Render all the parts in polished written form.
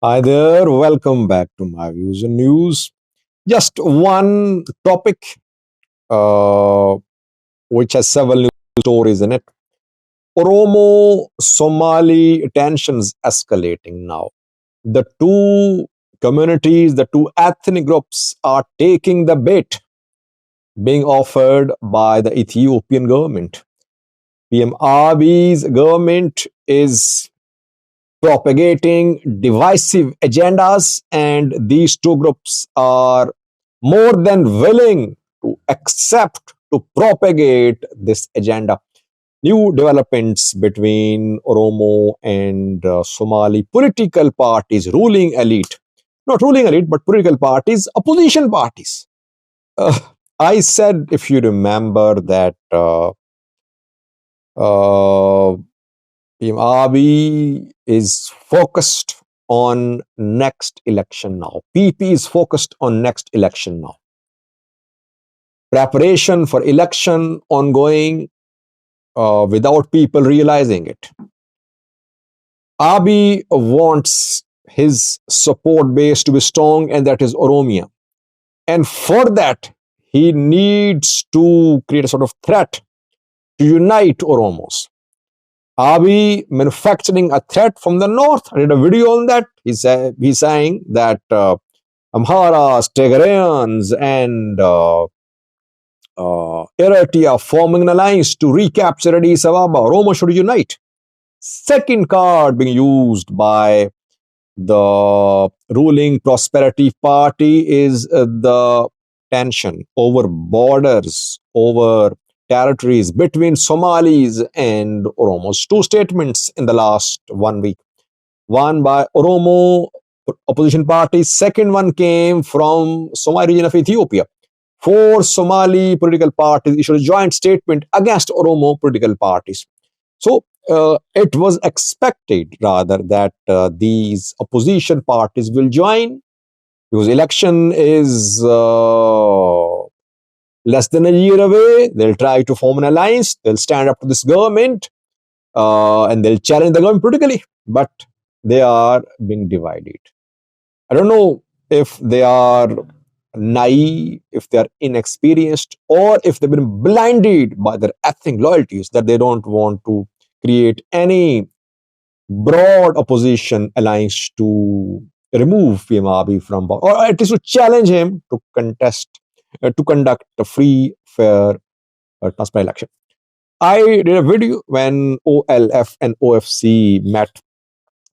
Hi there, welcome back to my views and news. Just one topic uh, which has several news stories in it. Oromo Somali tensions escalating now. The two communities, the two ethnic groups are taking the bait being offered by the Ethiopian government. PM Abiy's government is propagating divisive agendas, and these two groups are more than willing to accept to propagate this agenda. New developments between Oromo and Somali political parties, ruling elite, not ruling elite, but political parties, opposition parties. Uh, I said, if you remember, that Abiy is focused on next election now. PP is focused on next election now. Preparation for election ongoing without people realizing it. Abiy wants his support base to be strong, and that is Oromia. And for that, he needs to create a sort of threat to unite Oromos. Abiy manufacturing a threat from the north. I did a video on that. He's saying that Amharas, Tigrayans, and Eritrea are forming an alliance to recapture Addis Ababa. Oromo should unite. Second card being used by the ruling Prosperity Party is the tension over borders, over territories between Somalis and Oromos. Two statements in the last 1 week. One by Oromo opposition party. Second one came from Somali region of Ethiopia. Four Somali political parties issued a joint statement against Oromo political parties. So it was expected rather that these opposition parties will join because election is less than a year away. They'll try to form an alliance. They'll stand up to this government and they'll challenge the government politically. But they are being divided. I don't know if they are naive, if they are inexperienced, or if they've been blinded by their ethnic loyalties that they don't want to create any broad opposition alliance to remove PM Abiy from power, or at least to challenge him to conduct a free, fair, transparent election. I did a video when OLF and OFC met.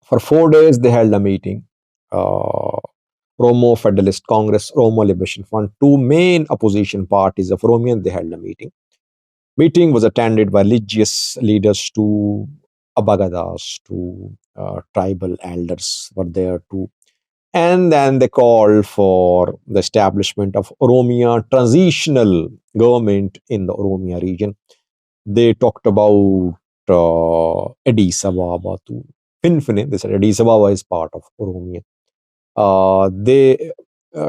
For 4 days, they held a meeting. Oromo Federalist Congress, Oromo Liberation Front, two main opposition parties of Oromian, they held a meeting. Meeting was attended by religious leaders to Abagadas, to tribal elders were there too. And then they called for the establishment of Oromia transitional government in the Oromia region. They talked about Addis Ababa too. Finfine, they said Addis Ababa is part of Oromia. They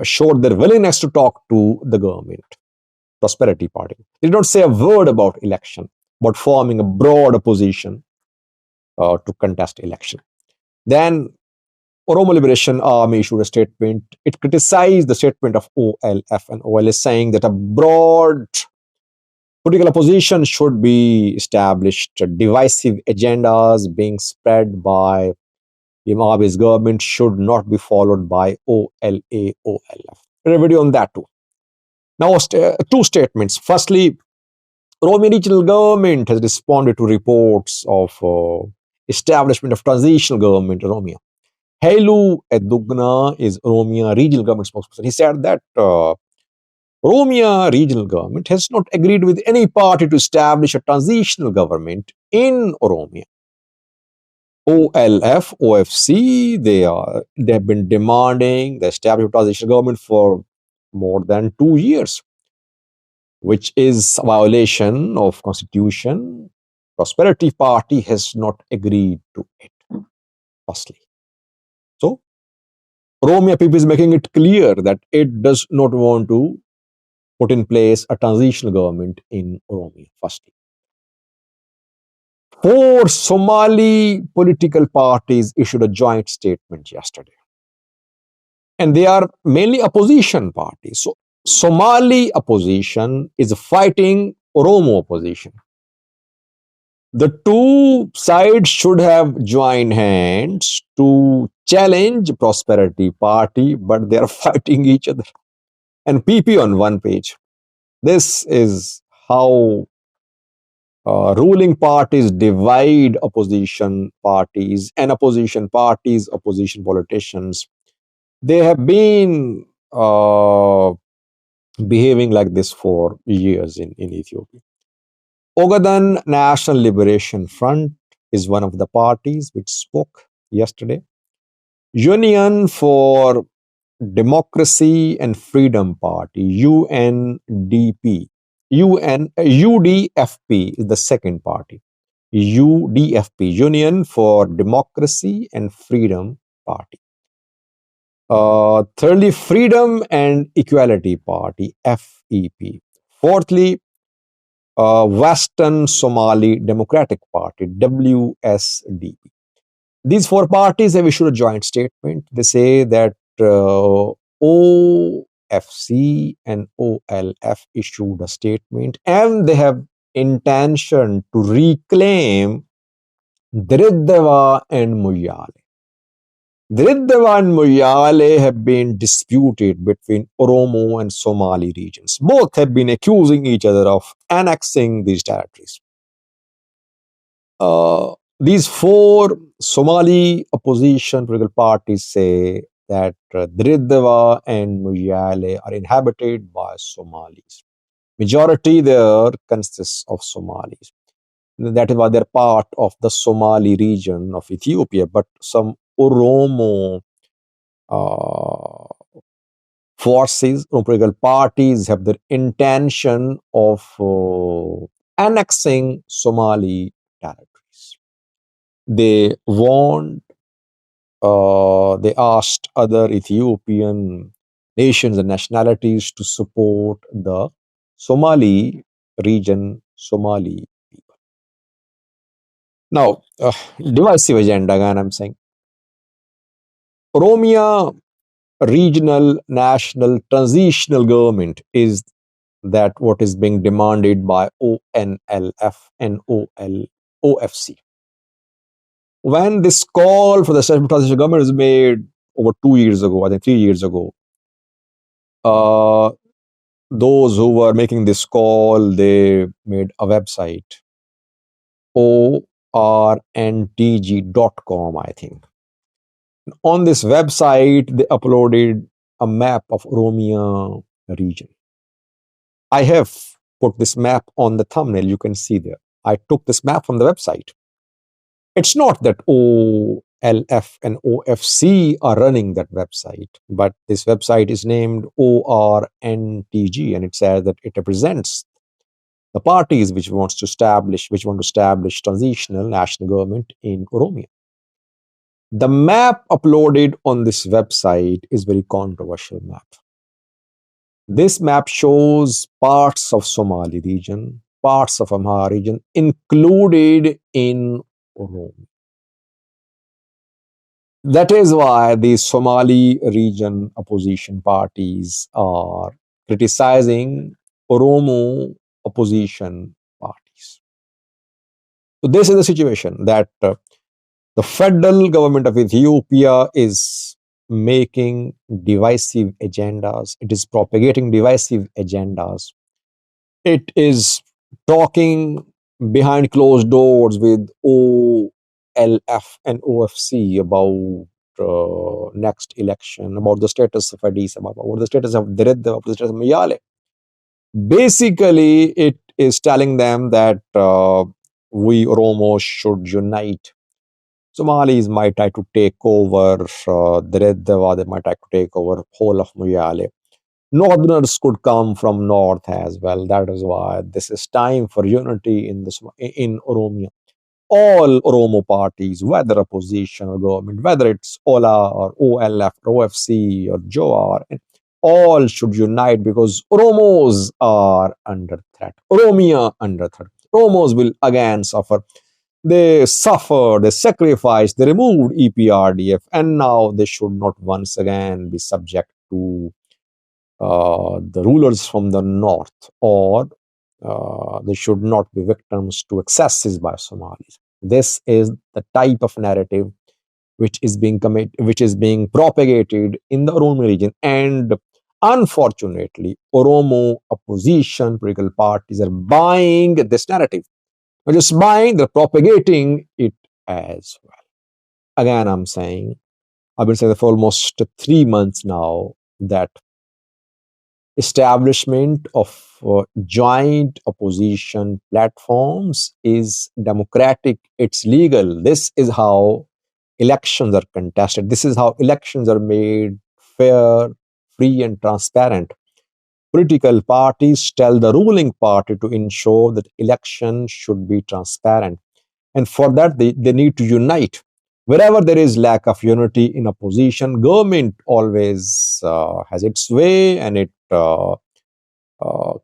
showed their willingness to talk to the government, Prosperity Party. They did not say a word about election, but forming a broad opposition to contest election. Then Oromo Liberation Army issued a statement. It criticized the statement of OLF and OLS, saying that a broad political opposition should be established. Divisive agendas being spread by Abiy's government should not be followed by OLA, OLF. There's a video on that too. Now, two statements. Firstly, Oromo regional government has responded to reports of establishment of transitional government in Oromia. Helu Edugna is Oromia regional government spokesperson. He said that Oromia regional government has not agreed with any party to establish a transitional government in Oromia. OLF, OFC, they have been demanding the establishment of transitional government for more than 2 years, which is a violation of constitution. Prosperity Party has not agreed to it, firstly. So, Oromia people is making it clear that it does not want to put in place a transitional government in Oromia, firstly. Four Somali political parties issued a joint statement yesterday. and they are mainly opposition parties. So Somali opposition is fighting Oromo opposition. The two sides should have joined hands to challenge Prosperity Party, but they are fighting each other. And PP on one page. This is how ruling parties divide opposition parties, and opposition parties, opposition politicians. They have been behaving like this for years in Ethiopia. Ogaden National Liberation Front is one of the parties which spoke yesterday. Union for Democracy and Freedom Party, UNDP. UDFP is the second party. UDFP, Union for Democracy and Freedom Party. Thirdly, Freedom and Equality Party, FEP. Fourthly, Western Somali Democratic Party, WSDP. These four parties have issued a joint statement. They say that OFC and OLF issued a statement and they have intention to reclaim Drideva and Muyale. Drideva and Muyale have been disputed between Oromo and Somali regions. Both have been accusing each other of annexing these territories. These four Somali opposition political parties say that Drideva and Muyale are inhabited by Somalis. Majority there consists of Somalis. That is why they're part of the Somali region of Ethiopia. But some Oromo forces or political parties have the intention of annexing Somali territories. They warned, they asked other Ethiopian nations and nationalities to support the Somali region, Somali people. Now, divisive agenda, again, I'm saying. Oromia regional national transitional government is that what is being demanded by ONLF and OFC. When this call for the national transitional government was made over 2 years ago, I think 3 years ago, those who were making this call, they made a website, orntg.com, I think. On this website, they uploaded a map of Oromia region. I have put this map on the thumbnail, you can see there. I took this map from the website. It's not that OLF and OFC are running that website, but this website is named ORNTG, and it says that it represents the parties which want to establish transitional national government in Oromia. The map uploaded on this website is very controversial map. This map shows parts of Somali region, parts of Amhara region included in Oromia. That is why the Somali region opposition parties are criticizing Oromo opposition parties. So this is the situation that the federal government of Ethiopia is making divisive agendas. It is propagating divisive agendas. It is talking behind closed doors with OLF and OFC about next election, about the status of Addis Ababa, about the status of Direct, about the status of Miyale. Basically, it is telling them that we Oromo should unite. Somalis might try to take over Deredeva, they might try to take over whole of Muyale. Northerners could come from north as well. That is why this is time for unity in Oromia. All Oromo parties, whether opposition or government, whether it's OLA or OLF or OFC or JOAR, all should unite because Oromos are under threat. Oromia under threat. Oromos will again suffer. They suffered, they sacrificed, they removed EPRDF, and now they should not once again be subject to the rulers from the north, or they should not be victims to excesses by Somalis. This is the type of narrative which is being propagated in the Oromo region, and unfortunately, Oromo opposition political parties are buying this narrative. Not just buying, they're propagating it as well. Again, I've been saying for almost 3 months now that establishment of joint opposition platforms is democratic, it's legal. This is how elections are contested. This is how elections are made fair, free, and transparent. Political parties tell the ruling party to ensure that elections should be transparent. And for that, they need to unite. Wherever there is lack of unity in opposition, government always has its way, and it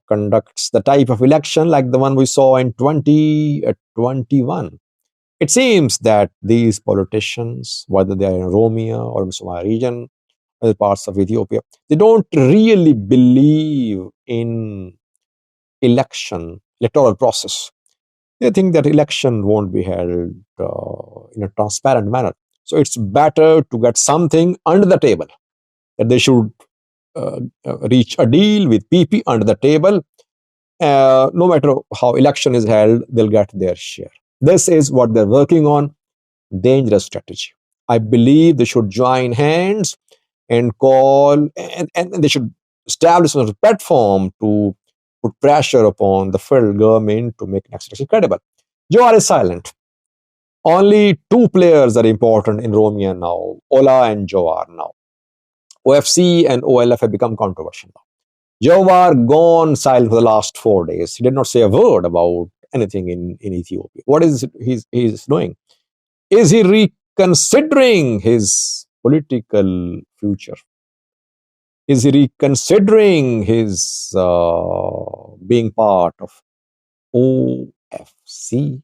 conducts the type of election like the one we saw in 2021. It seems that these politicians, whether they are in Oromia or in Somali region, other parts of Ethiopia, they don't really believe in electoral process. They think that election won't be held in a transparent manner. So it's better to get something under the table. That they should reach a deal with PP under the table. No matter how election is held, they'll get their share. This is what they're working on. Dangerous strategy. I believe they should join hands and call, and they should establish a platform to put pressure upon the federal government to make next election credible. Jawar is silent. Only two players are important in Romania now, Ola and Jawar now. OFC and OLF have become controversial now. Jawar gone silent for the last 4 days. He did not say a word about anything in Ethiopia. What is he's doing? Is he reconsidering his political future? Is he reconsidering his being part of OFC?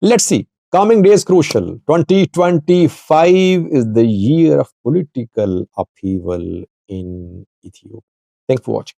Let's see. Coming days crucial. 2025 is the year of political upheaval in Ethiopia. Thanks for watching.